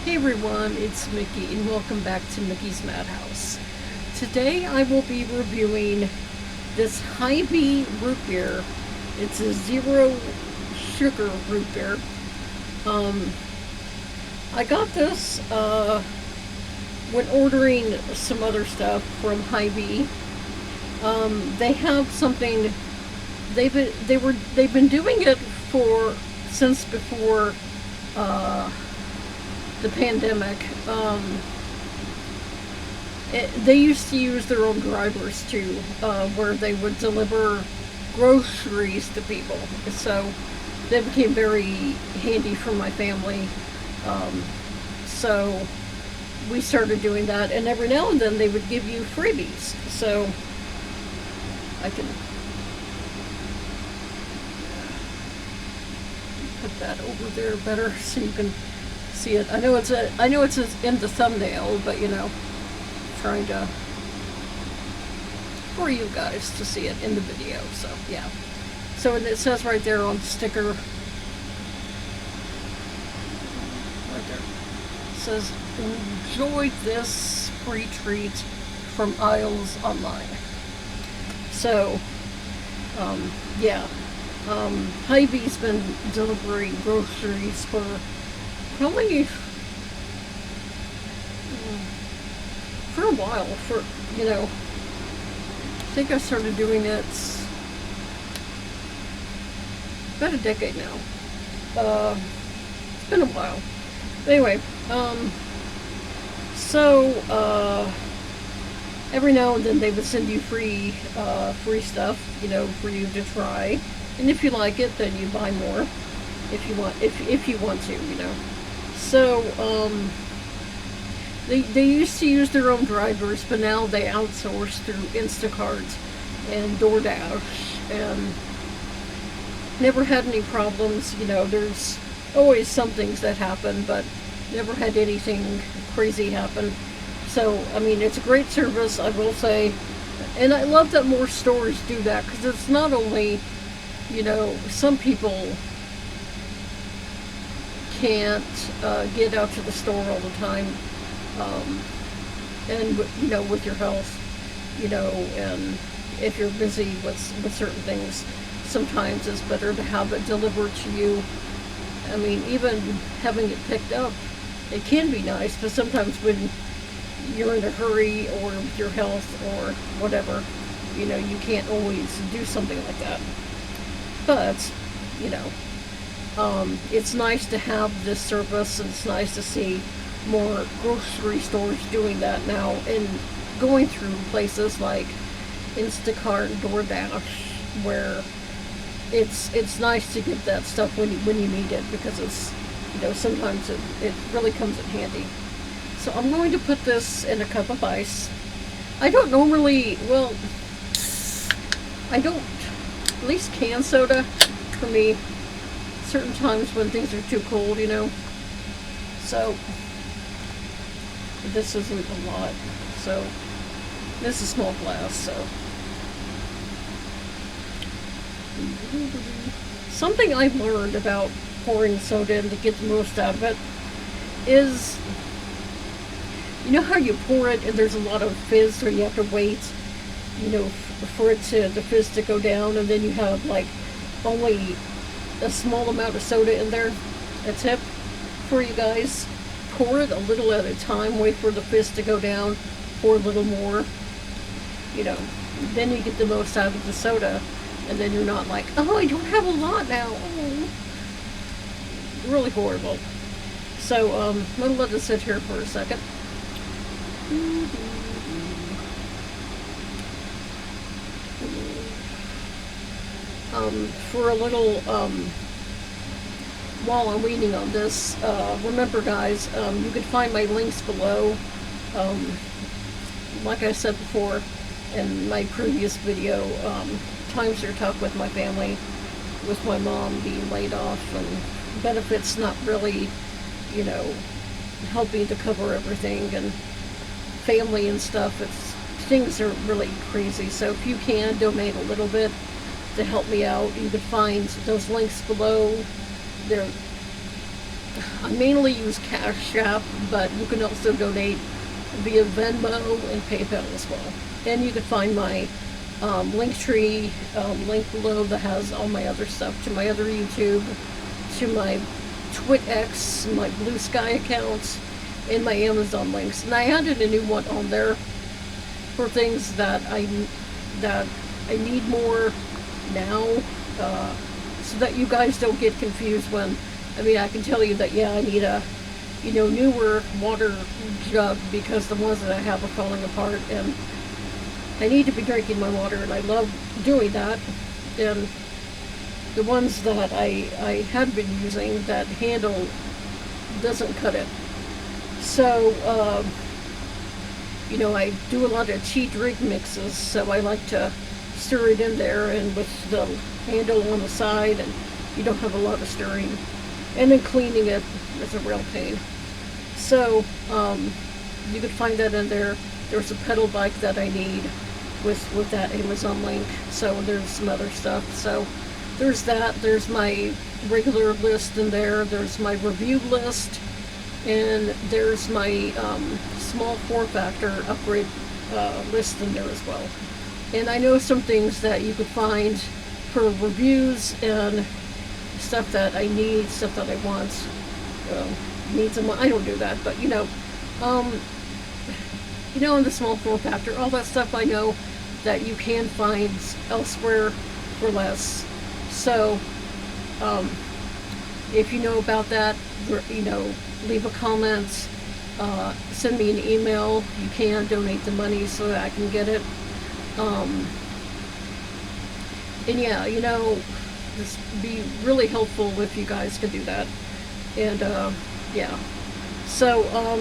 Hey everyone, it's Mickey and welcome back to Mickey's Madhouse. Today I will be reviewing this Hy-Vee root beer. It's a zero sugar root beer. Um, I got this when ordering some other stuff from Hy-Vee. They have something. They've been doing it for since before the pandemic. They used to use their own drivers too, where they would deliver groceries to people. So they became very handy for my family. So we started doing that, and every now and then they would give you freebies. So I can put that over there better so you can see it. I know it's in the thumbnail, but trying to for you guys to see it in the video. So yeah. So it says right there on the sticker, right there, it says enjoy this free treat from Isles Online. So yeah. Hy-Vee's been delivering groceries for probably for a while. I think I started doing it about a decade now. It's been a while. Anyway, so every now and then they would send you free stuff, for you to try. And if you like it, then you buy more. If you want to. So they used to use their own drivers, but now they outsource through Instacart and DoorDash, and never had any problems. There's always some things that happen, but never had anything crazy happen. So I mean, it's a great service, I will say, and I love that more stores do that, because it's not only, some people can't get out to the store all the time, and with your health, and if you're busy with certain things, sometimes it's better to have it delivered to you. I mean, even having it picked up, it can be nice, but sometimes when you're in a hurry, or with your health or whatever, you can't always do something like that. But it's nice to have this service, and it's nice to see more grocery stores doing that now, and going through places like Instacart and DoorDash, where it's nice to get that stuff when you need it, because it's sometimes it really comes in handy. So I'm going to put this in a cup of ice. I don't normally, I don't, at least canned soda for me, certain times when things are too cold, So this isn't a lot. So this is a small glass, so. Something I've learned about pouring soda in to get the most out of it is, how you pour it and there's a lot of fizz, so you have to wait, for the fizz to go down, and then you have like only a small amount of soda in there. A tip for you guys: pour it a little at a time, wait for the fizz to go down, pour a little more, then you get the most out of the soda, and then you're not like, oh, I don't have a lot now. Oh. Really horrible. So I'm gonna let this sit here for a second. For a little, while I'm waiting on this, remember guys, you can find my links below. Like I said before in my previous video, times are tough with my family, with my mom being laid off, and benefits not really, helping to cover everything, and family and stuff. Things are really crazy. So if you can donate a little bit to help me out, you can find those links below. They're I mainly use Cash App, but you can also donate via Venmo and PayPal as well. And you can find my link tree link below that has all my other stuff, to my other YouTube, to my TwitX, my Blue Sky accounts, and my Amazon links. And I added a new one on there for things that I need more now, so that you guys don't get confused when, I mean, I can tell you that, yeah, I need a, newer water jug because the ones that I have are falling apart, and I need to be drinking my water, and I love doing that. And the ones that I had been using, that handle doesn't cut it. So, I do a lot of tea drink mixes, so I like to stir it in there, and with the handle on the side, and you don't have a lot of stirring. And then cleaning it is a real pain. So, you could find that in there. There's a pedal bike that I need with that Amazon link. So there's some other stuff. So there's that. There's my regular list in there. There's my review list. And there's my small form factor upgrade list in there as well. And I know some things that you could find for reviews and stuff that I need, stuff that I want, needs and I don't do that, but in the small form factor, all that stuff I know that you can find elsewhere for less. So, if you know about that, leave a comment, send me an email. You can donate the money so that I can get it. And yeah, this would be really helpful if you guys could do that. And yeah. So I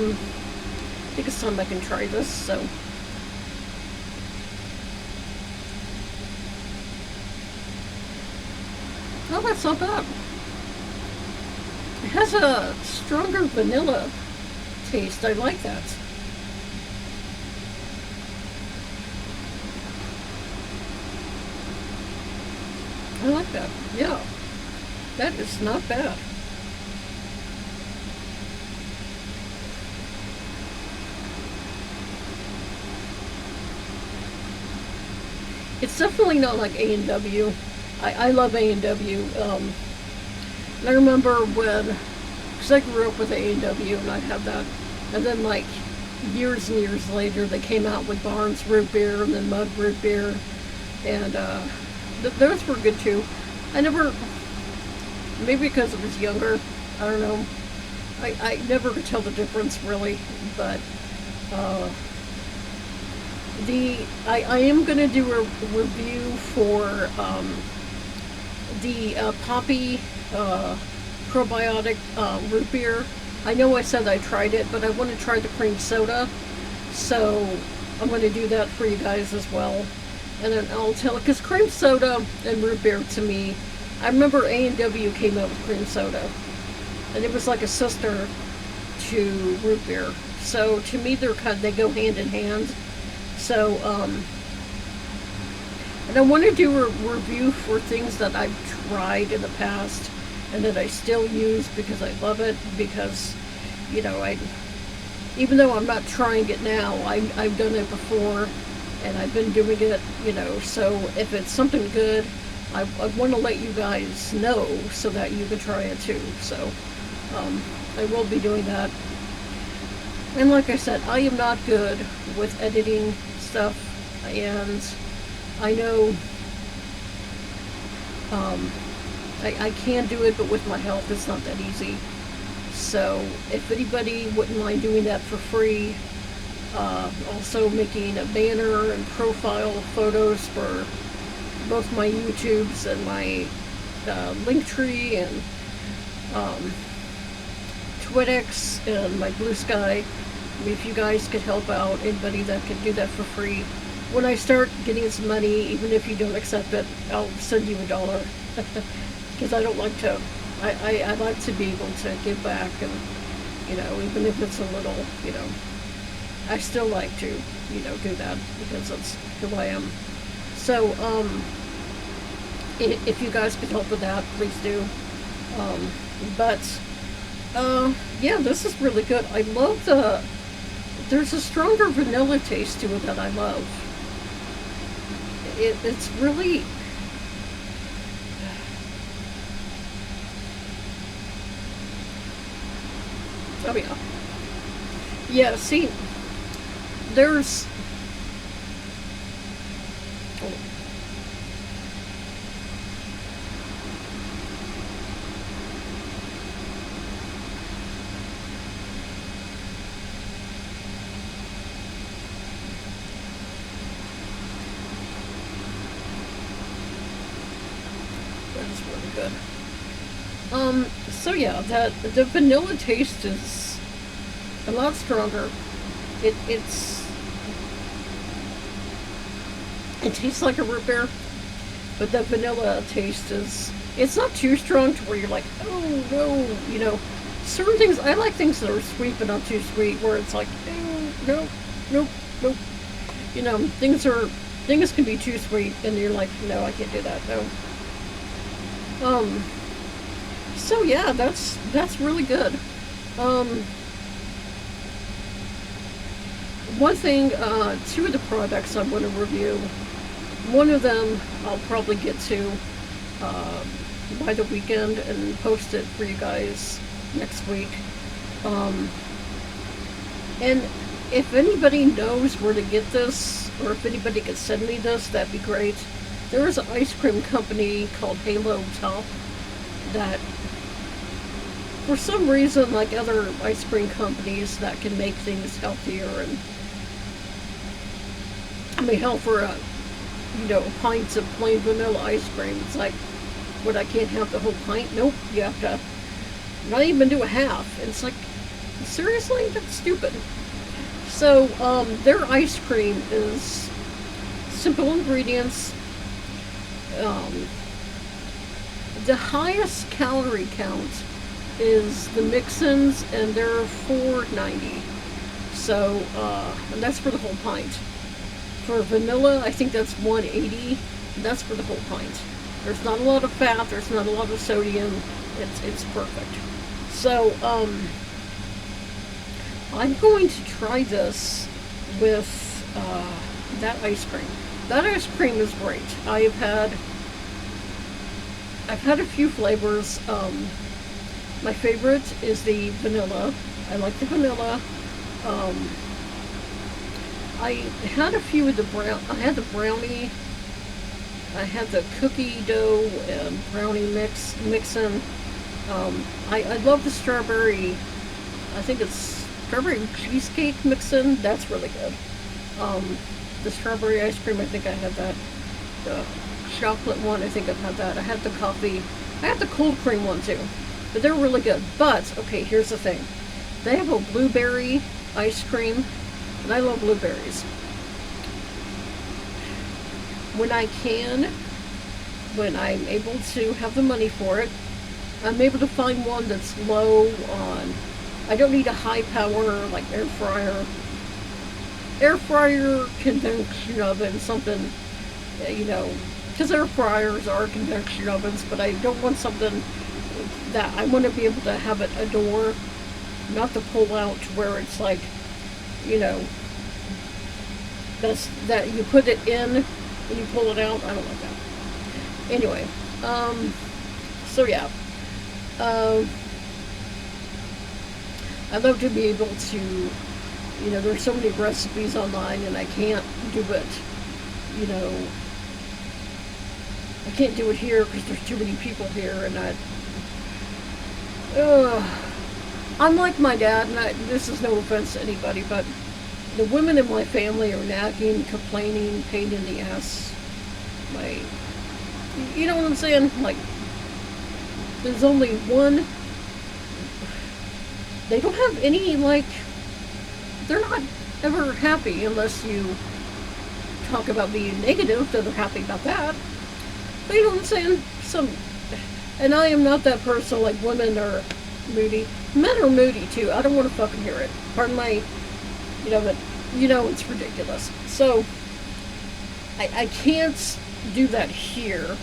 think it's time I can try this. So oh, that's not bad. It has a stronger vanilla taste. I like that. I like that. Yeah. That is not bad. It's definitely not like A&W. I love A&W. And I remember when, because I grew up with A&W and I had that. And then like years and years later, they came out with Barnes root beer and then Mug root beer. And those were good too. I never, maybe because I was younger, I don't know. I never could tell the difference really, but I am going to do a review for the Poppy probiotic root beer. I know I said I tried it, but I want to try the cream soda, so I'm going to do that for you guys as well. And then I'll tell, because cream soda and root beer to me, I remember A&W came out with cream soda, and it was like a sister to root beer. So to me, they go hand in hand. So, and I want to do a review for things that I've tried in the past and that I still use because I love it, because, even though I'm not trying it now, I've done it before and I've been doing it, so if it's something good, I want to let you guys know so that you can try it too. So, I will be doing that. And like I said, I am not good with editing stuff, and I know I can do it, but with my health it's not that easy. So if anybody wouldn't mind doing that for free, also making a banner and profile photos for both my YouTubes and my Linktree and TwitX and my Blue Sky. If you guys could help out, anybody that could do that for free. When I start getting some money, even if you don't accept it, I'll send you $1. Because I don't like to, I like to be able to give back, and, even if it's a little, I still like to, do that, because that's who I am. So, if you guys could help with that, please do. But Yeah, this is really good. I love there's a stronger vanilla taste to it that I love. It's really, oh yeah. Yeah, see, there's, oh, that is really good. So yeah, that the vanilla taste is a lot stronger. It's it tastes like a root beer, but the vanilla taste is it's not too strong to where you're like, oh no, you know. Certain things I like things that are sweet but not too sweet, where it's like, oh, no, nope, nope. You know, things can be too sweet, and you're like, no, I can't do that. No. Um. So yeah, that's really good. Um. One thing, two of the products I want to review. One of them I'll probably get to uh, by the weekend and post it for you guys next week. Um, and if anybody knows where to get this, or if anybody could send me this, that'd be great. There is an ice cream company called Halo Top that, for some reason, like other ice cream companies that can make things healthier and I mean, hell, for pints of plain vanilla ice cream, it's like, what, I can't have the whole pint? Nope, you have to not even do a half. And it's like, seriously? That's stupid. So, their ice cream is simple ingredients. Um, the highest calorie count is the mix-ins, and they're $4.90. So, and that's for the whole pint. For vanilla, I think that's $1.80. That's for the whole pint. There's not a lot of fat. There's not a lot of sodium. It's perfect. So, I'm going to try this with that ice cream. That ice cream is great. I've had a few flavors. My favorite is the vanilla. I like the vanilla. Um, I had a few of the I had the brownie. I had the cookie dough and brownie mixin'. I love the strawberry. I think it's strawberry cheesecake mixin'. That's really good. The strawberry ice cream. I think I had that. The chocolate one. I think I've had that. I had the coffee. I had the cold cream one too. But they're really good. But okay, here's the thing. They have a blueberry ice cream, and I love blueberries. When I can, when I'm able to have the money for it, I'm able to find one that's low on. I don't need a high power like air fryer. Air fryer, convection oven, something, because air fryers are convection ovens, but I don't want something that I want to be able to have it a door, not to pull out to where it's like, you know, that you put it in and you pull it out. I don't like that. Anyway, so yeah, um, I'd love to be able to, there's so many recipes online and I can't do it, you know, I can't do it here because there's too many people here and I'm like my dad, and this is no offense to anybody, but the women in my family are nagging, complaining, pain in the ass. Like, you know what I'm saying? Like, there's only one. They don't have any, like, they're not ever happy unless you talk about being negative, that they're happy about that. But you know what I'm saying? And I am not that person, like, women are moody. Men are moody, too. I don't want to fucking hear it. Pardon my, but, it's ridiculous. So, I can't do that here,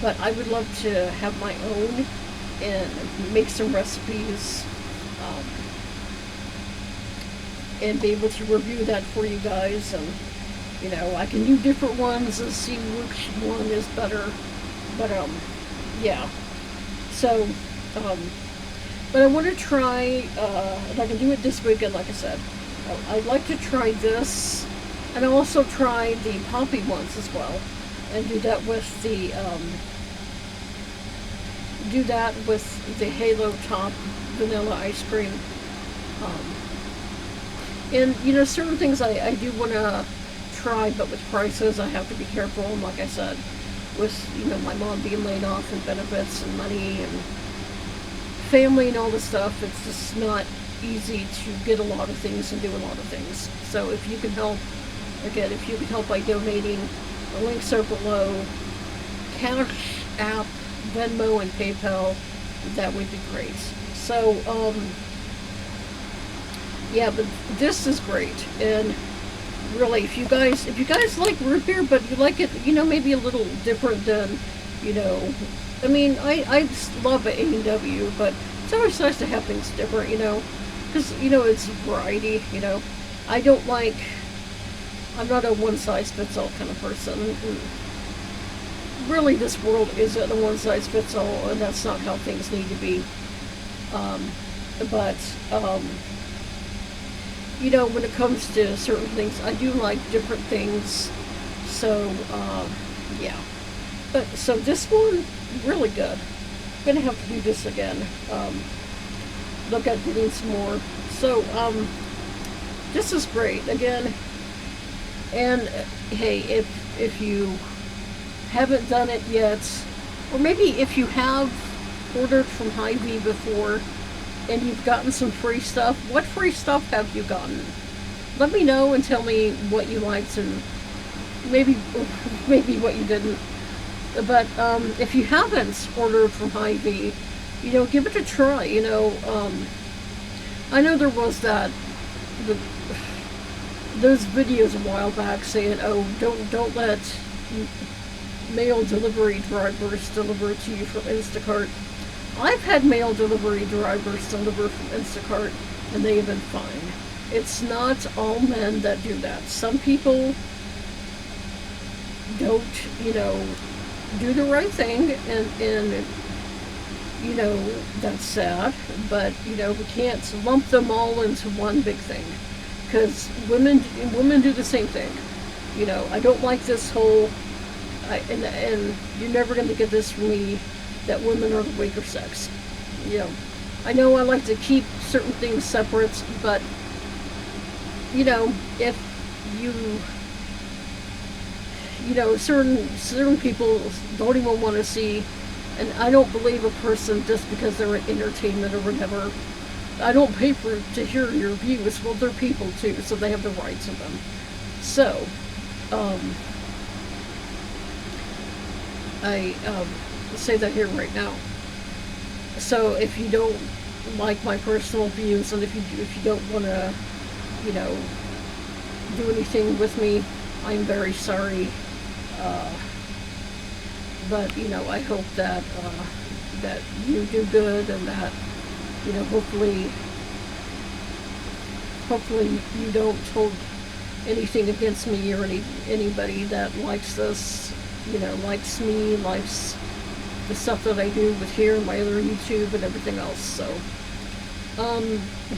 but I would love to have my own and make some recipes and be able to review that for you guys. And I can do different ones and see which one is better. But yeah. So but I want to try, and I can do it this weekend, like I said. I'd like to try this, and I'll also try the poppy ones as well, and do that with the Halo Top vanilla ice cream. And certain things I do want to try, but with prices I have to be careful. And like I said, with my mom being laid off and benefits and money and family and all this stuff, it's just not easy to get a lot of things and do a lot of things. So if you can help, again, if you can help by donating, the links are below. Cash App, Venmo, and PayPal, that would be great. So yeah, but this is great. And really, if you guys like root beer, but you like it, maybe a little different than, I mean, I love A&W, but it's always nice to have things different, because, it's variety, I'm not a one-size-fits-all kind of person. Really, this world isn't a one-size-fits-all, and that's not how things need to be. But when it comes to certain things, I do like different things. So, yeah. But, so this one, really good. I'm gonna have to do this again. Look at getting some more. So, this is great. Again, and hey, if you haven't done it yet, or maybe if you have ordered from Hy-Vee before and you've gotten some free stuff, what free stuff have you gotten? Let me know and tell me what you liked and maybe what you didn't. But if you haven't ordered from Hy-Vee, give it a try. I know there was those videos a while back saying, oh, don't let mail delivery drivers deliver to you from Instacart. I've had mail delivery drivers deliver from Instacart, and they have been fine. It's not all men that do that. Some people don't, do the right thing, and that's sad, but, we can't lump them all into one big thing, because women do the same thing. I don't like this whole, and you're never going to get this from me, that women are the weaker sex. I know I like to keep certain things separate, but, if certain people don't even want to see, and I don't believe a person just because they're in entertainment or whatever. I don't pay to hear your views. Well, they're people too, so they have the rights of them. So, I say that here right now. So if you don't like my personal views, and if you don't want to, do anything with me, I'm very sorry. But I hope that that you do good, and that hopefully you don't hold anything against me or anybody that likes this, likes me, likes the stuff that I do with here, my other YouTube and everything else. So,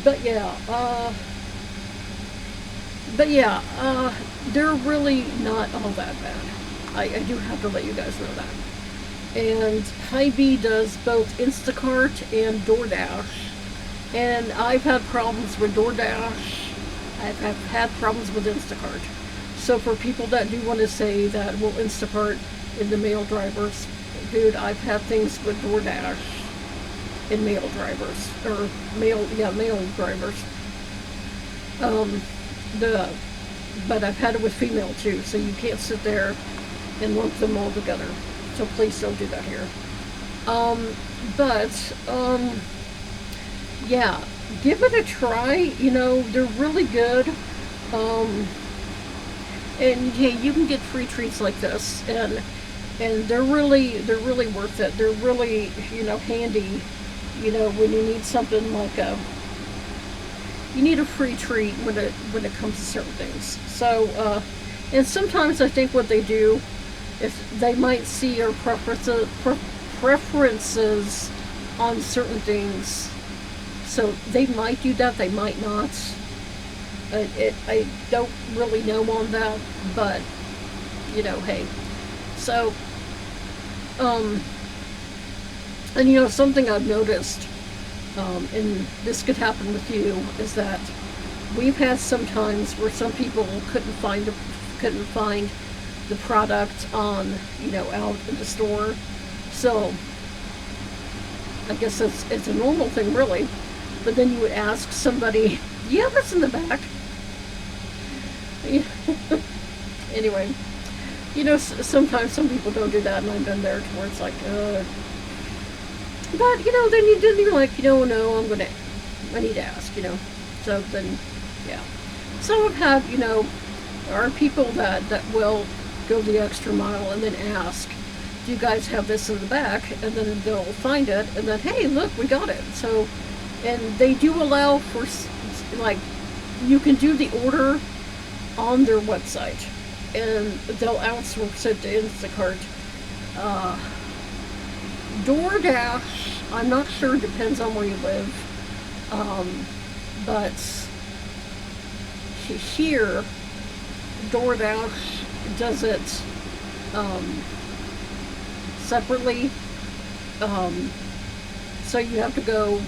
but yeah, they're really not all that bad. I do have to let you guys know that. And Hy-Vee does both Instacart and DoorDash. And I've had problems with DoorDash. I've had problems with Instacart. So for people that do want to say that, well, Instacart in the mail drivers, dude, I've had things with DoorDash in mail drivers, or mail drivers. But I've had it with female too, so you can't sit there and lump them all together. So please don't do that here. Yeah, give it a try. They're really good. And hey, you can get free treats like this, and they're really worth it. They're really, handy, when you need something like you need a free treat when it comes to certain things. So, and sometimes I think what they do is they might see your preferences on certain things. So they might do that, they might not. I don't really know on that, but you know, hey. So, and you know, something I've noticed, and this could happen with you, is that we've had some times where some people couldn't find the product on, you know, out in the store. So I guess it's a normal thing, really. But then you would ask somebody, "Do you have this in the back?" Anyway, you know, sometimes some people don't do that, and I've been there to where it's like, but you know, then you're like, you know, no, I need to ask, you know. So then, yeah. So I've had, you know, there are people that will go the extra mile and then ask, "Do you guys have this in the back?" And then they'll find it, and then, "Hey, look, we got it." So, and they do allow for, like, you can do the order on their website, and they'll outsource it to Instacart. DoorDash, I'm not sure, depends on where you live, but here, DoorDash does it separately, so you have to go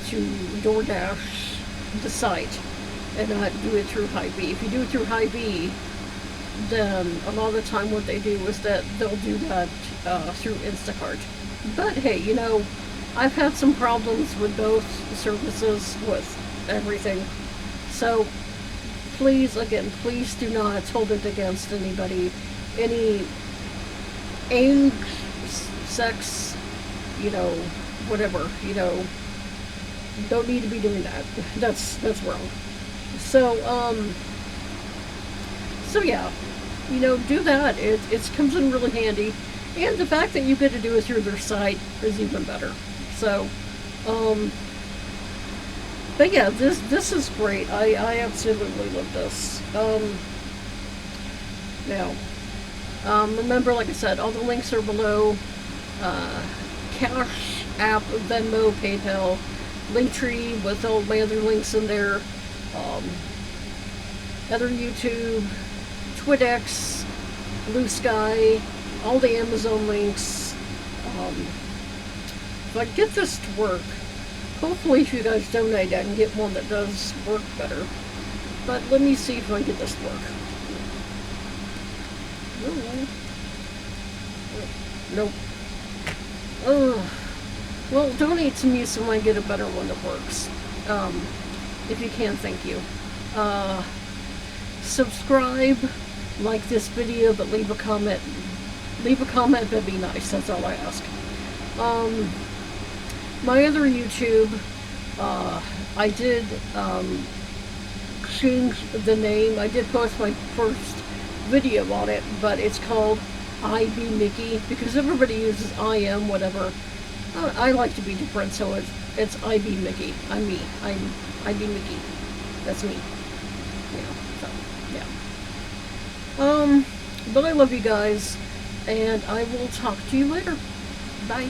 to DoorDash, the site, and not do it through Hy-Vee. If you do it through Hy-Vee, then a lot of the time what they do is that they'll do that through Instacart. But hey, you know, I've had some problems with both services, with everything. So please, again, please do not hold it against anybody, any age, sex, you know, whatever, you know, don't need to be doing that. That's wrong. So, so yeah, you know, do that. It comes in really handy. And the fact that you get to do it through their site is even better. So, but yeah, this is great. I absolutely love this. Now, remember, like I said, all the links are below. Cash App, Venmo, PayPal, Linktree with all my other links in there. Other YouTube, TwitX, Blue Sky, all the Amazon links. If I get this to work, hopefully if you guys donate, I can get one that does work better. But let me see if I can get this to work. Nope. Well, donate to me so I get a better one that works. If you can, thank you. Subscribe, like this video, but leave a comment. Leave a comment, that'd be nice. That's all I ask. My other YouTube, I did change the name. I did post my first video on it, but it's called Hy-Vee Mickey, because everybody uses I am whatever. I like to be different, so it's Hy-Vee Mickey. I'm me. I'm Hy-Vee Mickey. That's me. Yeah. So yeah. But I love you guys, and I will talk to you later. Bye.